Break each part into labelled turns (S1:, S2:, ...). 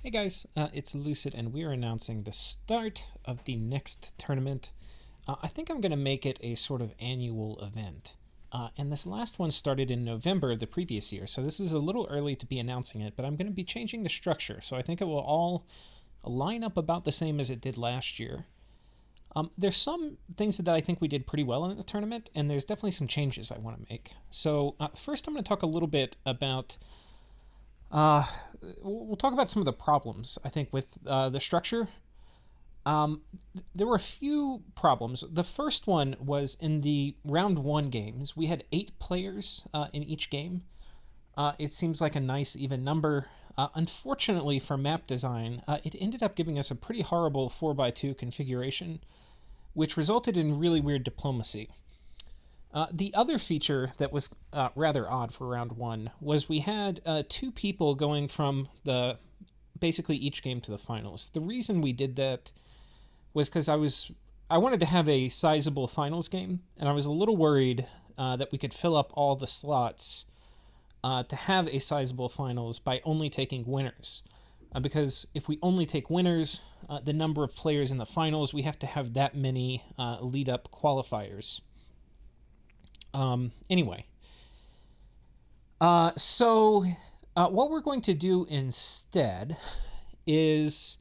S1: Hey guys, it's Lucid, and we are announcing the start of the next tournament. I think I'm going to make it a sort of annual event. And this last one started in November of the previous year, so this is a little early to be announcing it, but I'm going to be changing the structure, so I think it will all line up about the same as it did last year. There's some things that I think we did pretty well in the tournament, and there's definitely some changes I want to make. So first I'm going to talk a little bit about we'll talk about some of the problems, I think, with the structure. There were a few problems. The first one was in the round one games. We had 8 players in each game. It seems like a nice even number. Unfortunately, for map design, it ended up giving us a pretty horrible 4x2 configuration, which resulted in really weird diplomacy. The other feature that was rather odd for round one was we had 2 people going from the basically each game to the finals. The reason we did that was because I wanted to have a sizable finals game, and I was a little worried that we could fill up all the slots to have a sizable finals by only taking winners. Because if we only take winners, the number of players in the finals, we have to have that many lead up qualifiers. Anyway, so what we're going to do instead is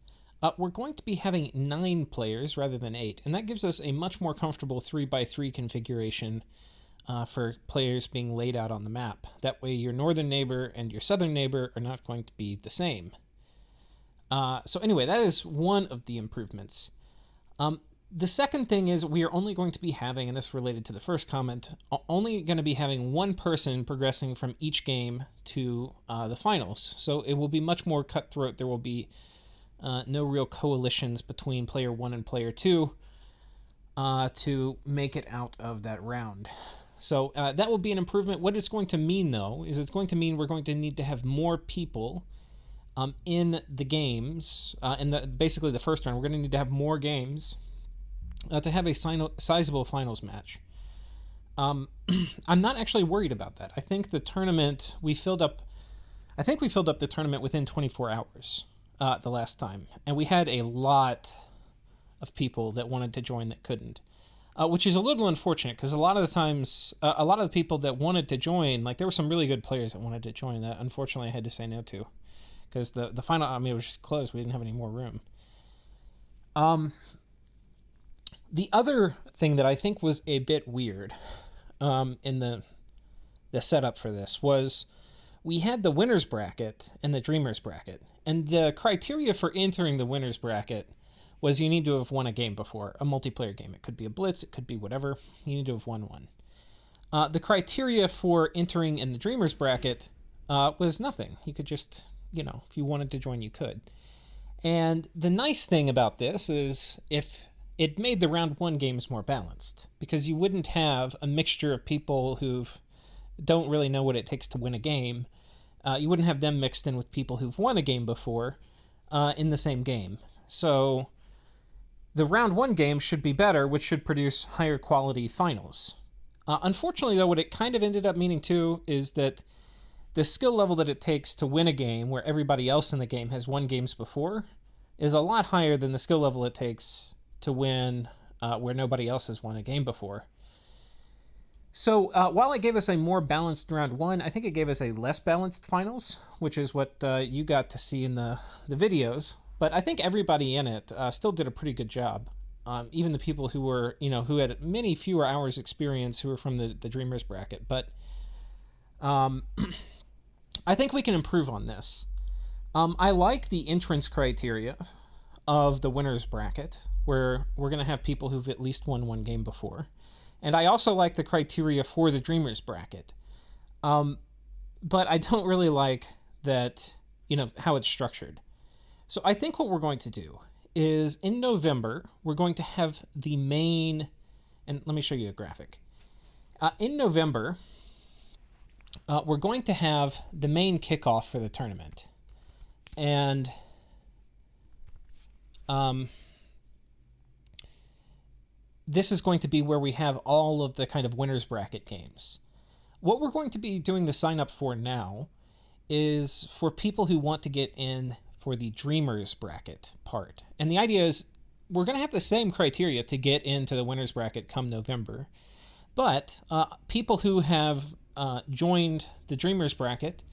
S1: we're going to be having 9 players rather than 8, and that gives us a much more comfortable 3x3 configuration for players being laid out on the map. That way your northern neighbor and your southern neighbor are not going to be the same. So anyway, that is one of the improvements. The second thing is we are only going to be having, and this related to the first comment, only going to be having one person progressing from each game to the finals. So it will be much more cutthroat. There will be no real coalitions between player 1 and player 2 to make it out of that round. So that will be an improvement. What it's going to mean, though, is it's going to mean we're going to need to have more people in the games. Basically the first round, we're going to need to have more games to have a sizable finals match. I'm not actually worried about that. I think the tournament we filled up the tournament within 24 hours the last time, and we had a lot of people that wanted to join that couldn't, which is a little unfortunate because a lot of the times, a lot of the people that wanted to join, like there were some really good players that wanted to join that unfortunately I had to say no to because the final, it was just closed. We didn't have any more room. The other thing that I think was a bit weird in the setup for this was we had the winner's bracket and the dreamer's bracket. And the criteria for entering the winner's bracket was you need to have won a game before, a multiplayer game. It could be a blitz, it could be whatever. You need to have won one. The criteria for entering in the dreamer's bracket was nothing. You could just, if you wanted to join, you could. And the nice thing about this is if it made the round 1 games more balanced because you wouldn't have a mixture of people who don't really know what it takes to win a game. You wouldn't have them mixed in with people who've won a game before in the same game. So the round 1 games should be better, which should produce higher quality finals. Unfortunately, though, what it kind of ended up meaning too is that the skill level that it takes to win a game where everybody else in the game has won games before is a lot higher than the skill level it takes to win where nobody else has won a game before. So while it gave us a more balanced round 1, I think it gave us a less balanced finals, which is what you got to see in the videos. But I think everybody in it still did a pretty good job. Even the people who were, who had many fewer hours experience who were from the Dreamers bracket. But I think we can improve on this. I like the entrance criteria of the winner's bracket, where we're going to have people who've at least won one game before. And I also like the criteria for the Dreamers bracket. But I don't really like that, how it's structured. So I think what we're going to do is in November, we're going to have the main, and let me show you a graphic. In November, we're going to have the main kickoff for the tournament. And this is going to be where we have all of the kind of winner's bracket games. What we're going to be doing the sign up for now is for people who want to get in for the Dreamers bracket part. And the idea is we're going to have the same criteria to get into the winners bracket come November. But people who have joined the Dreamers bracket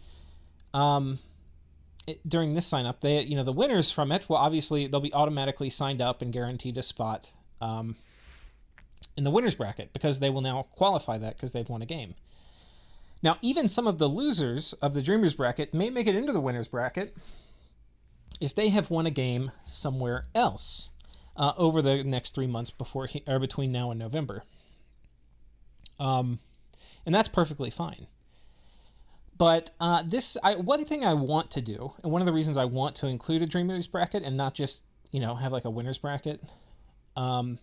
S1: during this sign up, the winners from it, well, obviously they'll be automatically signed up and guaranteed a spot in the winners bracket because they will now qualify that because they've won a game. Now, even some of the losers of the Dreamers bracket may make it into the winners bracket if they have won a game somewhere else over the next 3 months between now and November. And that's perfectly fine. But one thing I want to do, and one of the reasons I want to include a Dreamers bracket and not just have like a winners bracket, one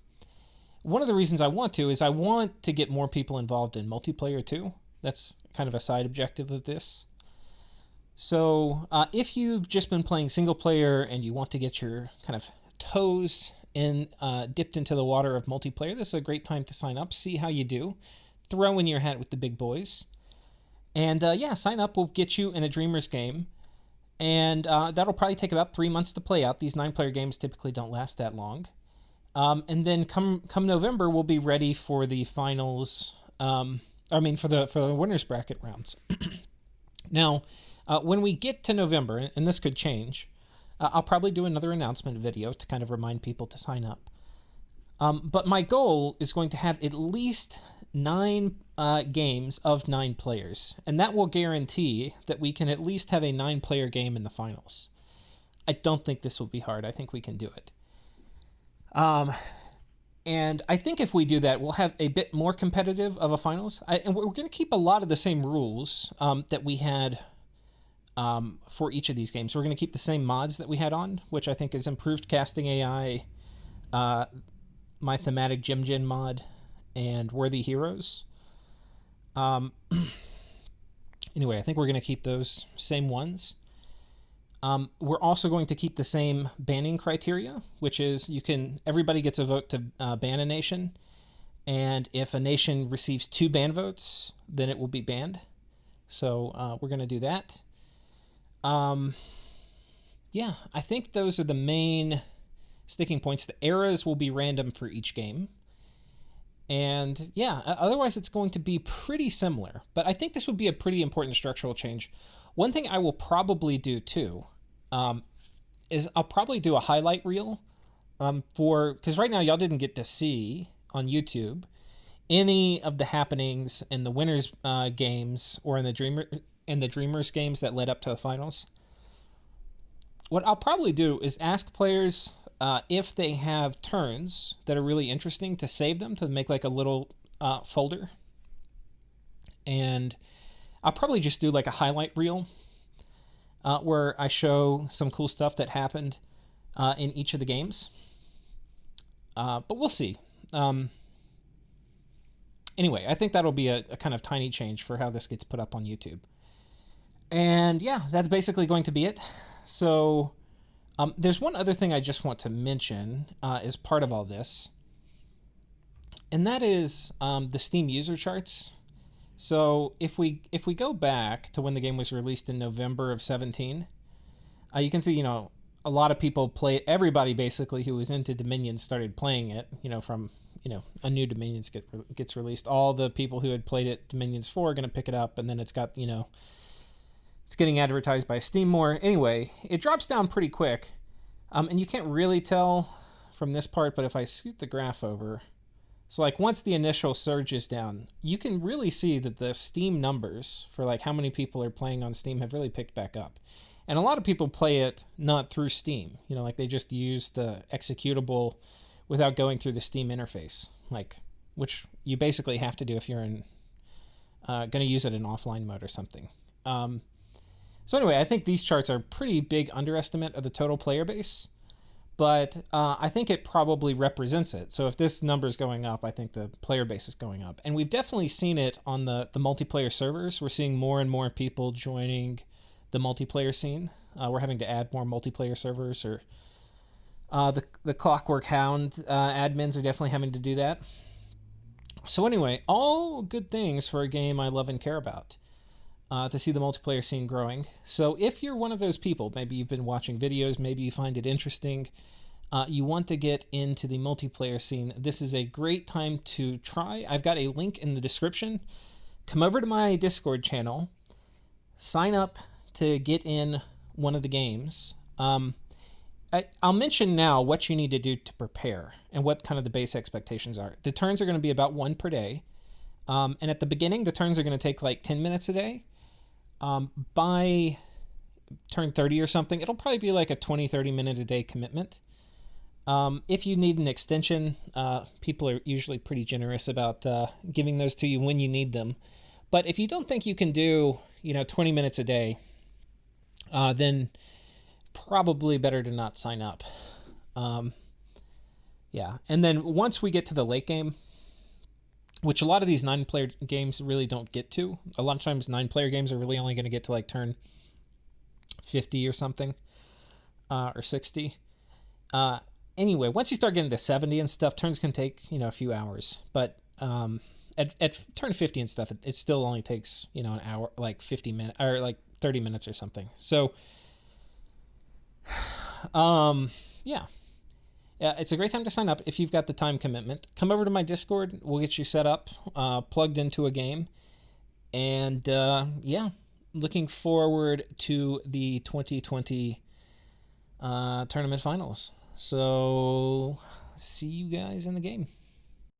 S1: of the reasons I want to is I want to get more people involved in multiplayer too. That's kind of a side objective of this. So if you've just been playing single player and you want to get your kind of toes dipped into the water of multiplayer, this is a great time to sign up, see how you do, throw in your hat with the big boys. And sign up will get you in a Dreamers game. And that'll probably take about 3 months to play out. These 9-player games typically don't last that long. And then come November, we'll be ready for the finals. For the winners bracket rounds. Now, when we get to November, and this could change, I'll probably do another announcement video to kind of remind people to sign up. But my goal is going to have at least 9 games of 9 players, and that will guarantee that we can at least have a 9-player game in the finals. I don't think this will be hard. I think we can do it. And I think if we do that, we'll have a bit more competitive of a finals. And we're going to keep a lot of the same rules that we had for each of these games. We're going to keep the same mods that we had on, which I think is improved casting AI, my thematic Gym Gen mod, and Worthy Heroes. Anyway, I think we're going to keep those same ones. We're also going to keep the same banning criteria, which is everybody gets a vote to ban a nation, and if a nation receives 2 ban votes, then it will be banned. So we're going to do that. I think those are the main sticking points. The eras will be random for each game. And otherwise it's going to be pretty similar. But I think this would be a pretty important structural change. One thing I will probably do too is I'll probably do a highlight reel because right now y'all didn't get to see on YouTube any of the happenings in the winners games or in the Dreamers games that led up to the finals. What I'll probably do is ask players if they have turns that are really interesting to save them, to make like a little folder. And I'll probably just do like a highlight reel where I show some cool stuff that happened in each of the games. But we'll see. Anyway, I think that'll be a kind of tiny change for how this gets put up on YouTube. And that's basically going to be it. So there's one other thing I just want to mention as part of all this, and that is the Steam user charts. So if we go back to when the game was released in November of 2017, you can see a lot of people play. Everybody basically who was into Dominions started playing it. From a new Dominions gets released. All the people who had played it Dominions 4 are going to pick it up, and then it's got it's getting advertised by Steam more. Anyway, it drops down pretty quick. And you can't really tell from this part, but if I scoot the graph over, so like once the initial surge is down, you can really see that the Steam numbers for like how many people are playing on Steam have really picked back up. And a lot of people play it not through Steam, like they just use the executable without going through the Steam interface, which you basically have to do if you're going to use it in offline mode or something. So anyway, I think these charts are a pretty big underestimate of the total player base, but I think it probably represents it. So if this number is going up, I think the player base is going up. And we've definitely seen it on the multiplayer servers. We're seeing more and more people joining the multiplayer scene. We're having to add more multiplayer servers, or the Clockwork Hound admins are definitely having to do that. So anyway, all good things for a game I love and care about. to see the multiplayer scene growing. So if you're one of those people, maybe you've been watching videos, maybe you find it interesting, you want to get into the multiplayer scene, this is a great time to try. I've got a link in the description. Come over to my Discord channel, sign up to get in one of the games. I'll mention now what you need to do to prepare and what kind of the base expectations are. The turns are going to be about 1 per day. And at the beginning, the turns are going to take like 10 minutes a day. By turn 30 or something, it'll probably be like a 20-30 minute a day commitment. If you need an extension, people are usually pretty generous about giving those to you when you need them. But if you don't think you can do, 20 minutes a day, then probably better to not sign up. Yeah. And then once we get to the late game, which a lot of these 9-player games really don't get to. A lot of times 9-player games are really only going to get to like turn 50 or something, or 60. Anyway, once you start getting to 70 and stuff, turns can take, a few hours. But at turn 50 and stuff, it still only takes, an hour, like 50 minutes, or like 30 minutes or something. So, yeah. Yeah, it's a great time to sign up if you've got the time commitment. Come over to my Discord. We'll get you set up, plugged into a game. And, yeah, looking forward to the 2020 tournament finals. So, see you guys in the game.